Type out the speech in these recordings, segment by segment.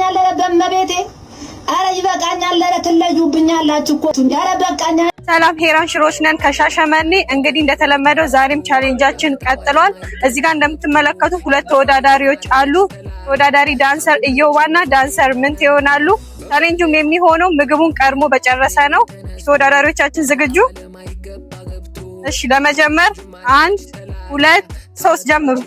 ይበቃኛል በመቤቴ አረ ይበቃኛል ትለዩብኛላችሁ እኮ አረ በቃኛ ሰላም ሄራን ሽሮች ነን ከሻሸመኔ እንግዲህ እንደተለመደው ዛሬም ቻሌንጃችን ቀጥሏል እዚህ ጋር እንደምትመለከቱ ሁለት ተወዳዳሪዎች አሉ ተወዳዳሪ ዳንሰር እዮባና ዳንሰር ምንት ይሆናሉ ቻሌንጁም የሚሆነው ምግቡን ቀርሞ በጨረሰ ነው ተወዳዳሪዎቻችን ዝግጁ እሺ ለመጀመር 1 2 3 ጀምሩ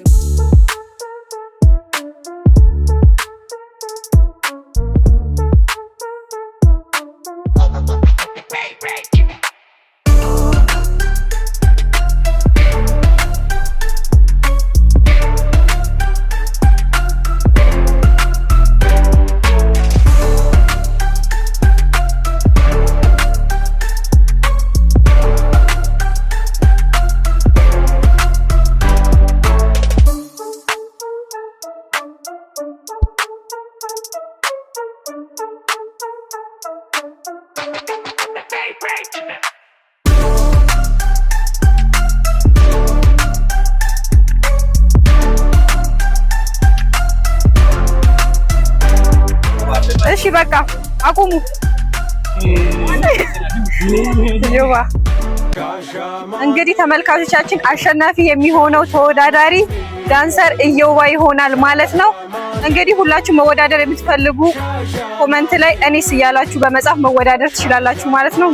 እሺ በቃ አቁሙ ይዋ እንግዲህ ተመልካቾቻችን አሸናፊ የሚሆነው ተወዳዳሪ ዳንሰር እዮባ ይሆናል ማለት ነው እንግዲህ ሁላችሁ መወዳደር የምትፈልጉ ኮሜንት ላይ እኔስ እያላችሁ በመጻፍ መወዳደር ትችላላችሁ ማለት ነው